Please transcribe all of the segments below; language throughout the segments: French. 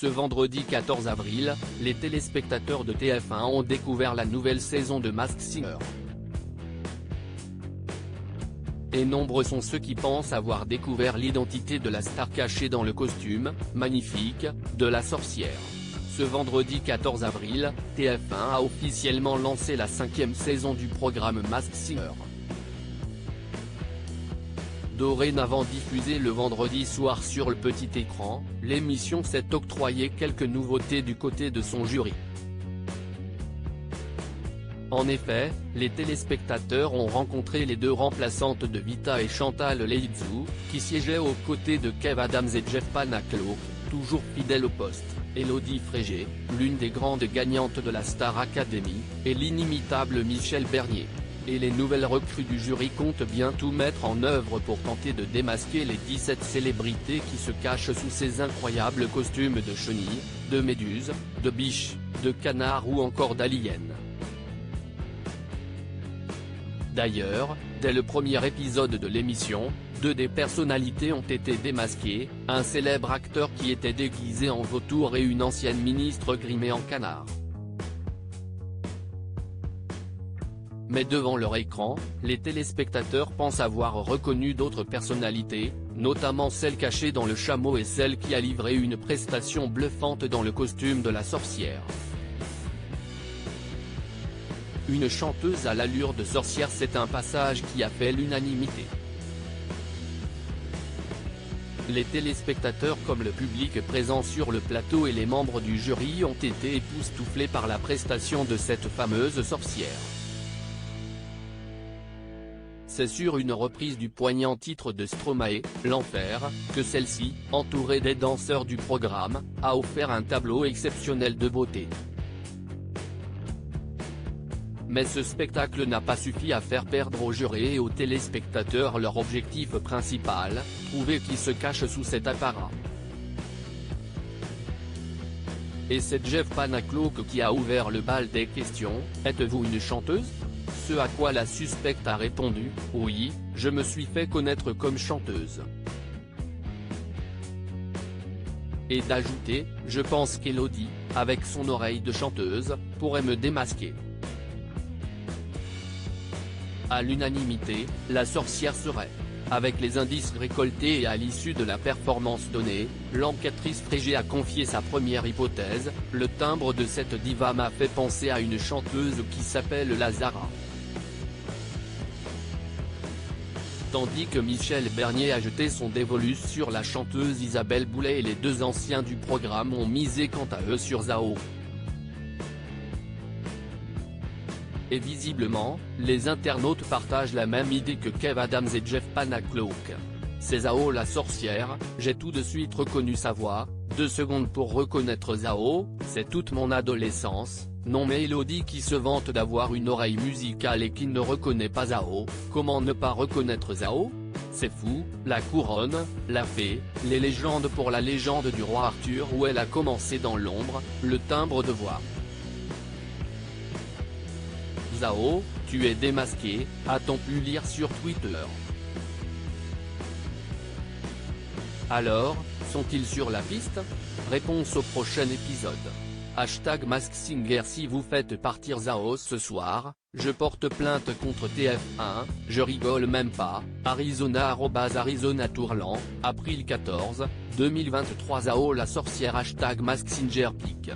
Ce vendredi 14 avril, les téléspectateurs de TF1 ont découvert la nouvelle saison de Masked Singer. Et nombreux sont ceux qui pensent avoir découvert l'identité de la star cachée dans le costume, magnifique, de la sorcière. Ce vendredi 14 avril, TF1 a officiellement lancé la 5e saison du programme Masked Singer. Dorénavant diffusée le vendredi soir sur le petit écran, l'émission s'est octroyée quelques nouveautés du côté de son jury. En effet, les téléspectateurs ont rencontré les deux remplaçantes de Vita et Chantal Leizou, qui siégeaient aux côtés de Kev Adams et Jeff Panaclock, toujours fidèles au poste, Élodie Frégé, l'une des grandes gagnantes de la Star Academy, et l'inimitable Michel Bernier. Et les nouvelles recrues du jury comptent bien tout mettre en œuvre pour tenter de démasquer les 17 célébrités qui se cachent sous ces incroyables costumes de chenilles, de méduses, de biches, de canards ou encore d'aliens. D'ailleurs, dès le premier épisode de l'émission, deux des personnalités ont été démasquées, un célèbre acteur qui était déguisé en vautour et une ancienne ministre grimée en canard. Mais devant leur écran, les téléspectateurs pensent avoir reconnu d'autres personnalités, notamment celle cachée dans le chameau et celle qui a livré une prestation bluffante dans le costume de la sorcière. Une chanteuse à l'allure de sorcière, c'est un passage qui a fait l'unanimité. Les téléspectateurs comme le public présent sur le plateau et les membres du jury ont été époustouflés par la prestation de cette fameuse sorcière. C'est sur une reprise du poignant titre de Stromae, L'Enfer, que celle-ci, entourée des danseurs du programme, a offert un tableau exceptionnel de beauté. Mais ce spectacle n'a pas suffi à faire perdre aux jurés et aux téléspectateurs leur objectif principal, trouver qui se cache sous cet apparat. Et c'est Jeff Panaclock qui a ouvert le bal des questions, « Êtes-vous une chanteuse ?» Ce à quoi la suspecte a répondu, « Oui, je me suis fait connaître comme chanteuse. » Et d'ajouter, « Je pense qu'Élodie, avec son oreille de chanteuse, pourrait me démasquer. » À l'unanimité, la sorcière serait. Avec les indices récoltés et à l'issue de la performance donnée, l'enquêtrice Frégé a confié sa première hypothèse, « Le timbre de cette diva m'a fait penser à une chanteuse qui s'appelle Lazara. » Tandis que Michel Bernier a jeté son dévolu sur la chanteuse Isabelle Boulay et les deux anciens du programme ont misé quant à eux sur Zao. Et visiblement, les internautes partagent la même idée que Kev Adams et Jeff Panaclock. C'est Zao la sorcière, j'ai tout de suite reconnu sa voix, 2 secondes pour reconnaître Zao, c'est toute mon adolescence. Non mais Élodie qui se vante d'avoir une oreille musicale et qui ne reconnaît pas Zao, comment ne pas reconnaître Zao? C'est fou, la couronne, la fée, les légendes pour la légende du roi Arthur où elle a commencé dans l'ombre, le timbre de voix. Zao, tu es démasqué, a-t-on pu lire sur Twitter. Alors, sont-ils sur la piste? Réponse au prochain épisode. Masked Singer. Si vous faites partir Zao ce soir, je porte plainte contre TF1, je rigole même pas, Arizona @Arizona Tourlan, avril 14, 2023. Zao la sorcière #Masked Singer pic.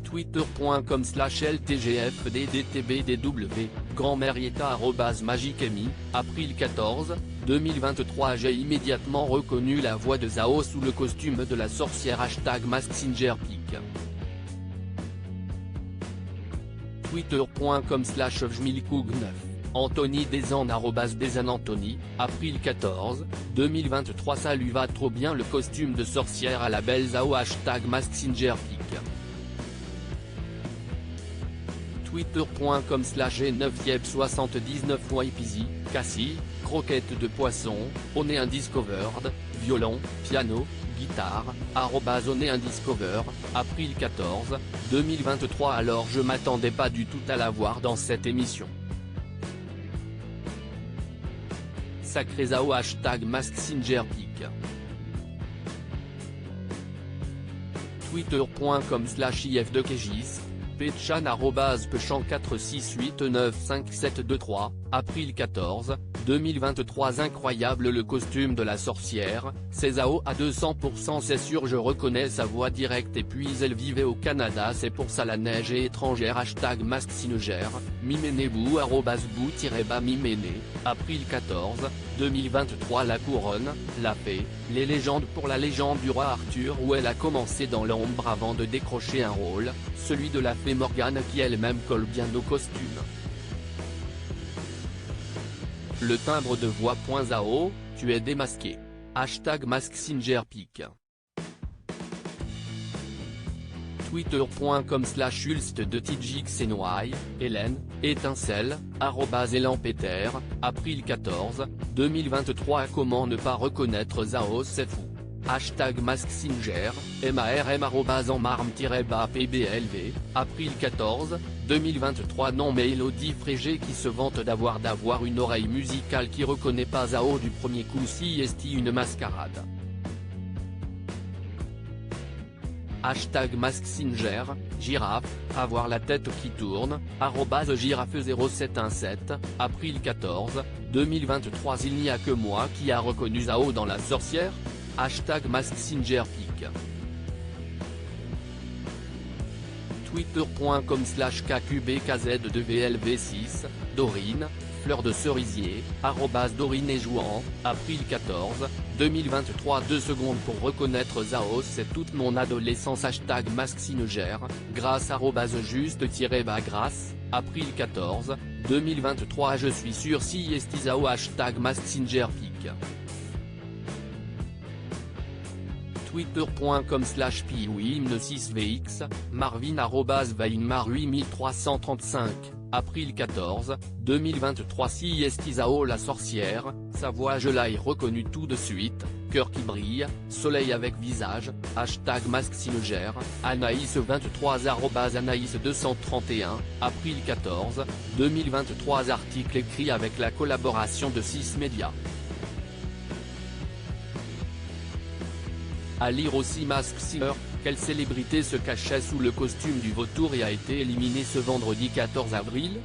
Twitter.com/LTGFDDTBDW, Grandmerieta @MagicEmi, avril 14, 2023. J'ai immédiatement reconnu la voix de Zao sous le costume de la sorcière #Masked Singer pic. Twitter.com/Jmilkoug9, Anthony Desan @DesanAnthony, avril 14, 2023. Ça lui va trop bien le costume de sorcière à la belle Zao #Masked Singer pic. Twitter.com/G9Yep79YPZ, Cassie, croquettes de poisson, Oné Undiscovered, violon, piano, guitare, @Oné Undiscover, avril 14, 2023. Alors je m'attendais pas du tout à la voir dans cette émission. Sacré Zao #Masked Singer pic. twitter.com/if2kgis, petchan@pechan46895723, April 14, 2023. Incroyable le costume de la sorcière, c'est Zao à 200%, c'est sûr, je reconnais sa voix directe et puis elle vivait au Canada, c'est pour ça la neige est étrangère. #MaskSingers, mimenez-vous @bou-bas mimenez, April 14, 2023. La couronne, la paix, les légendes. Pour la légende du roi Arthur, où elle a commencé dans l'ombre avant de décrocher un rôle, celui de la fée Morgane, qui elle-même colle bien au costume. Le timbre de voix. Zao, tu es démasqué. #MaskSingerPic. twitter.com/ulst2tjxny, Hélène, étincelle, @ElanPeter, April 14, 2023. Comment ne pas reconnaître Zao, c'est fou. #MaskSinger, marm _en-marme-pblv, April 14, 2023. Non mais Elodie Frégé qui se vante d'avoir une oreille musicale qui reconnaît pas Zao du premier coup, si est une mascarade. #MaskSinger, girafe, avoir la tête qui tourne, @girafe0717, April 14, 2023. Il n'y a que moi qui a reconnu Zao dans la sorcière. #MaskSingerPic. twitter.com/kkbkz2vlv6, Dorine, fleur de cerisier, Dorine et jouant, April 14, 2023. 2 secondes pour reconnaître Zao, c'est toute mon adolescence. #MaskSinger, grâce @juste-grâce, April 14, 2023. Je suis sûr si est Zao. #MaskSingerPic. twitter.com/piwim6vx, Marvin @vainmar8335, April 14, 2023. Si est Zao la sorcière, sa voix je l'ai reconnue tout de suite, cœur qui brille, soleil avec visage, #MaskSinger, Anaïs23 @Anaïs231, April 14, 2023. Article écrit avec la collaboration de 6 médias. À lire aussi. MaskSinger, quelle célébrité se cachait sous le costume du vautour et a été éliminée ce vendredi 14 avril ?